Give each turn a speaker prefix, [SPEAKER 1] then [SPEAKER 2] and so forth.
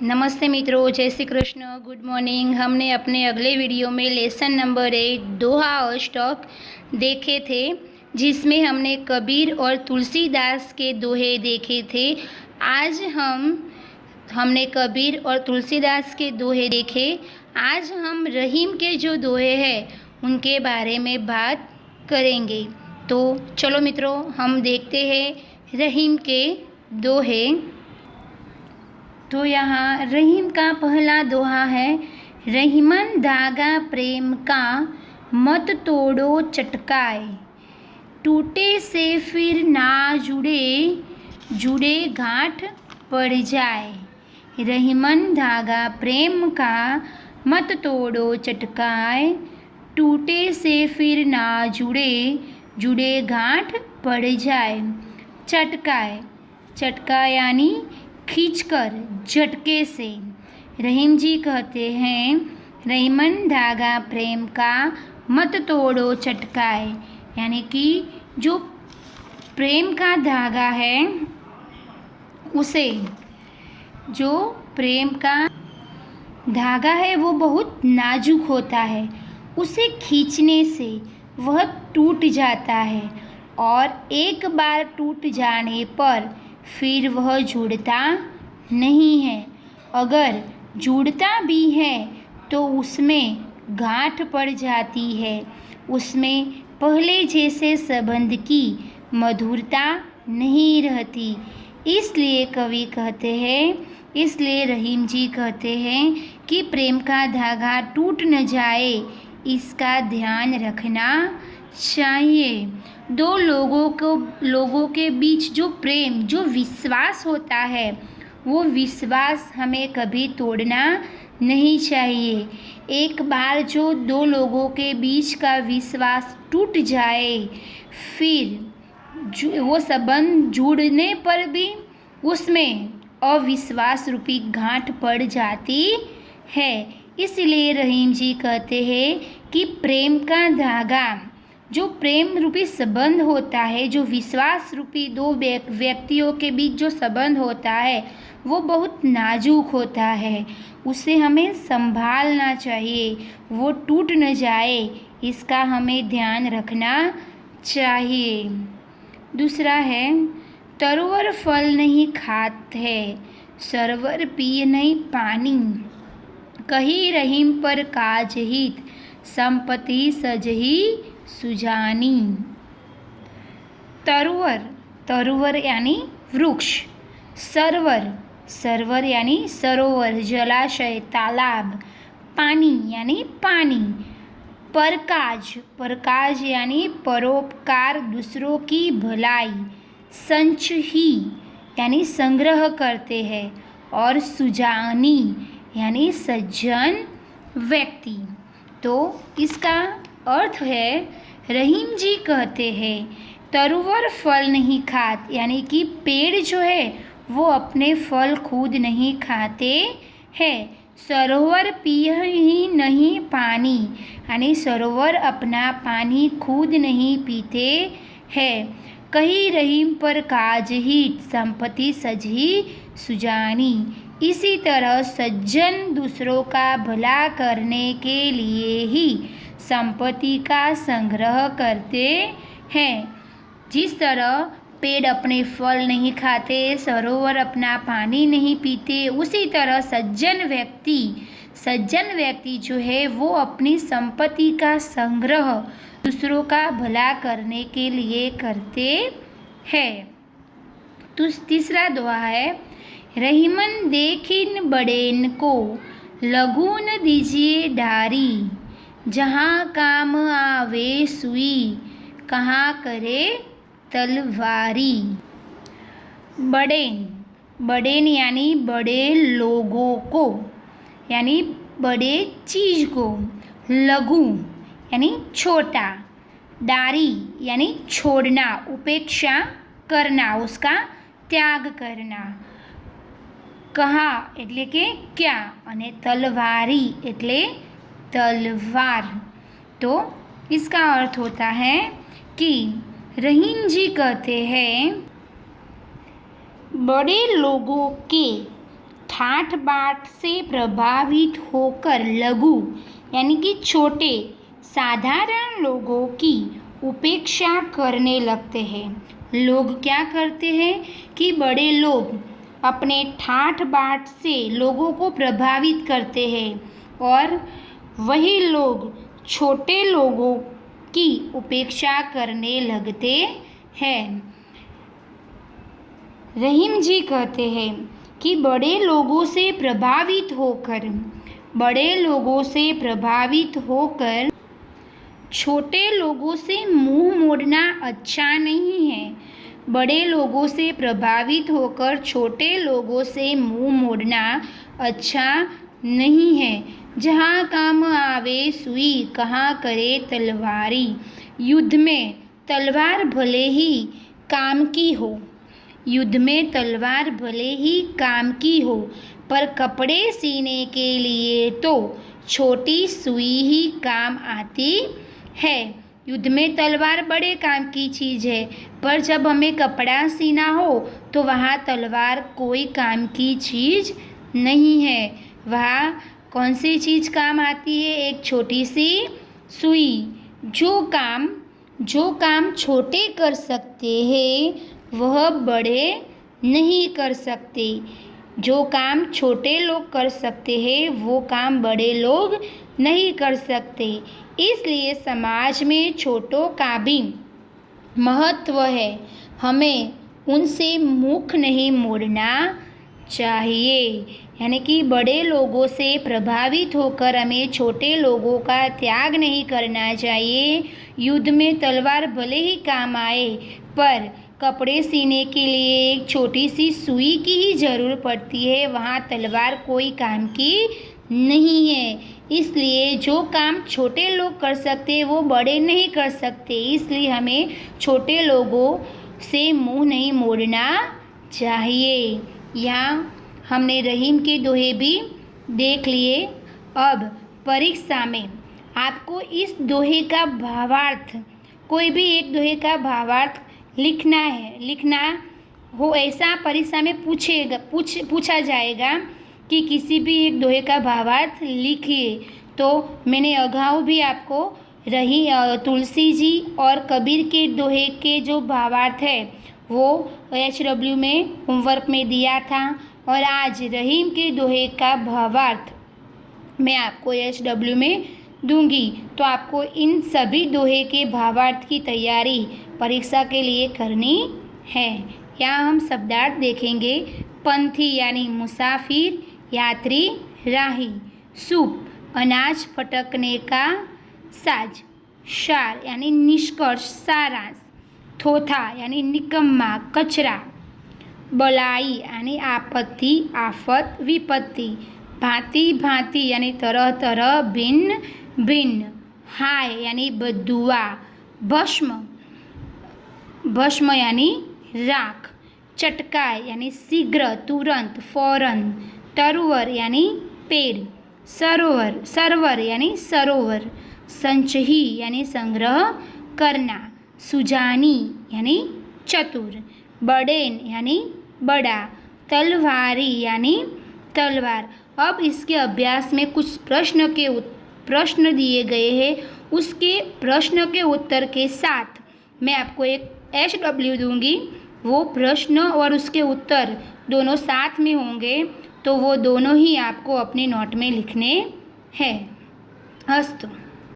[SPEAKER 1] नमस्ते मित्रों, जय श्री कृष्ण, गुड मॉर्निंग। हमने अपने अगले वीडियो में लेसन नंबर 8 दोहा अष्टक देखे थे, जिसमें हमने कबीर और तुलसीदास के दोहे देखे थे। आज हमने कबीर और तुलसीदास के दोहे देखे। आज हम रहीम के जो दोहे हैं उनके बारे में बात करेंगे। तो चलो मित्रों, हम देखते हैं रहीम के दोहे। तो यहाँ रहीम का पहला दोहा है, रहीमन धागा प्रेम का मत तोड़ो चटकाए, टूटे से फिर ना जुड़े, जुड़े गांठ पड़ जाए। रहीमन धागा प्रेम का मत तोड़ो चटकाए, टूटे से फिर ना जुड़े, जुड़े गांठ पड़ जाए। चटकाए, चटका यानी खींचकर, झटके से। रहीम जी कहते हैं, रहीमन धागा प्रेम का मत तोड़ो चटकाए, यानी कि जो प्रेम का धागा है उसे, जो प्रेम का धागा है वो बहुत नाजुक होता है, उसे खींचने से वह टूट जाता है और एक बार टूट जाने पर फिर वह जुड़ता नहीं है। अगर जुड़ता भी है तो उसमें गांठ पड़ जाती है, उसमें पहले जैसे संबंध की मधुरता नहीं रहती। इसलिए कवि कहते हैं, इसलिए रहीम जी कहते हैं कि प्रेम का धागा टूट न जाए, इसका ध्यान रखना चाहिए। दो लोगों के बीच जो प्रेम, जो विश्वास होता है, वो विश्वास हमें कभी तोड़ना नहीं चाहिए। एक बार जो दो लोगों के बीच का विश्वास टूट जाए, फिर वो संबंध जुड़ने पर भी उसमें अविश्वास रूपी गांठ पड़ जाती है। इसलिए रहीम जी कहते हैं कि प्रेम का धागा, जो प्रेम रूपी संबंध होता है, जो विश्वास रूपी दो व्यक्तियों के बीच जो संबंध होता है, वो बहुत नाजुक होता है, उसे हमें संभालना चाहिए, वो टूट न जाए, इसका हमें ध्यान रखना चाहिए। दूसरा है, तरुवर फल नहीं खात है, सरवर पिए नहीं पानी, कही रहीम पर काज हित, संपत्ति सजही सुजानी। तरुवर, तरुवर यानी वृक्ष। सरवर, सरवर यानी सरोवर, जलाशय, तालाब। पानी यानी पानी। परकाज, परकाज यानी परोपकार, दूसरों की भलाई। संचही यानी संग्रह करते हैं, और सुजानी यानी सज्जन व्यक्ति। तो इसका अर्थ है, रहीम जी कहते हैं तरुवर फल नहीं खात, यानी कि पेड़ जो है वो अपने फल खुद नहीं खाते हैं। सरोवर पिए ही नहीं पानी, यानी सरोवर अपना पानी खुद नहीं पीते हैं। कही रहीम पर काज हित, संपत्ति सजही सुजानी। इसी तरह सज्जन दूसरों का भला करने के लिए ही संपत्ति का संग्रह करते हैं। जिस तरह पेड़ अपने फल नहीं खाते, सरोवर अपना पानी नहीं पीते, उसी तरह सज्जन व्यक्ति जो है वो अपनी संपत्ति का संग्रह दूसरों का भला करने के लिए करते हैं। तो तीसरा दोहा है, रहीमन देखिन बड़ेन को, लघुन दीजिए डारी, जहाँ काम आवे सुई, कहाँ करे तलवारी। बड़ेन, बड़ेन यानी बड़े लोगों को, यानी बड़े चीज़ को। लघु यानी छोटा। डारी यानी छोड़ना, उपेक्षा करना, उसका त्याग करना। कहा એટલે કે क्या, અને तलवारी એટલે तलवार। तो इसका अर्थ होता है कि रहीम जी कहते हैं, बड़े लोगों के ठाठ बाट से प्रभावित होकर लघु यानी कि छोटे साधारण लोगों की उपेक्षा करने लगते हैं। लोग क्या करते हैं कि बड़े लोग अपने ठाठ बाट से लोगों को प्रभावित करते हैं और वही लोग छोटे लोगों की उपेक्षा करने लगते हैं। रहीम जी कहते हैं कि बड़े लोगों से प्रभावित होकर छोटे लोगों से मुंह मोड़ना अच्छा नहीं है। बड़े लोगों से प्रभावित होकर छोटे लोगों से मुंह मोड़ना अच्छा नहीं है। जहाँ काम आवे सुई कहाँ करे तलवारी। युद्ध में तलवार भले ही काम की हो, पर कपड़े सीने के लिए तो छोटी सुई ही काम आती है। युद्ध में तलवार बड़े काम की चीज़ है, पर जब हमें कपड़ा सीना हो तो वहाँ तलवार कोई काम की चीज़ नहीं है। वहाँ कौन सी चीज़ काम आती है? एक छोटी सी सुई। जो काम छोटे कर सकते हैं वह बड़े नहीं कर सकते। जो काम छोटे लोग कर सकते हैं वो काम बड़े लोग नहीं कर सकते। इसलिए समाज में छोटों का भी महत्व है। हमें उनसे मुख नहीं मोड़ना चाहिए। यानी कि बड़े लोगों से प्रभावित होकर हमें छोटे लोगों का त्याग नहीं करना चाहिए। युद्ध में तलवार भले ही काम आए, पर कपड़े सीने के लिए एक छोटी सी सुई की ही ज़रूरत पड़ती है। वहाँ तलवार कोई काम की नहीं है। इसलिए जो काम छोटे लोग कर सकते हैं वो बड़े नहीं कर सकते। इसलिए हमें छोटे लोगों से मुंह नहीं मोड़ना चाहिए। यहाँ हमने रहीम के दोहे भी देख लिए। अब परीक्षा में आपको इस दोहे का भावार्थ, कोई भी एक दोहे का भावार्थ लिखना हो, ऐसा परीक्षा में पूछा जाएगा कि किसी भी एक दोहे का भावार्थ लिखिए। तो मैंने अगाऊ भी आपको तुलसी जी और कबीर के दोहे के जो भावार्थ है वो HW में होमवर्क में दिया था, और आज रहीम के दोहे का भावार्थ मैं आपको HW में दूंगी। तो आपको इन सभी दोहे के भावार्थ की तैयारी परीक्षा के लिए करनी है। यहाँ हम शब्दार्थ देखेंगे। पंथी यानी मुसाफिर, यात्री, राही। सूप अनाज फटकने का साज। सार यानी निष्कर्ष, सारांश। थोथा यानी निकम्मा, कचरा। बलाई यानी आपत्ति, आफत, विपत्ति। भांति भांति यानी तरह तरह, भिन्न भिन्न। हाय यानी बदुआ। भस्म यानी राख। चटका यानी शीघ्र, तुरंत, फौरन। तरुवर यानी पेड़। सरवर यानी सरोवर। संचही यानी संग्रह करना। सुजानी यानी चतुर। बड़ेन यानी बड़ा। तलवारी यानी तलवार। अब इसके अभ्यास में कुछ प्रश्न दिए गए हैं। उसके प्रश्न के उत्तर के साथ मैं आपको एक HW दूंगी। वो प्रश्न और उसके उत्तर दोनों साथ में होंगे, तो वो दोनों ही आपको अपने नोट में लिखने हैं। अस्तु।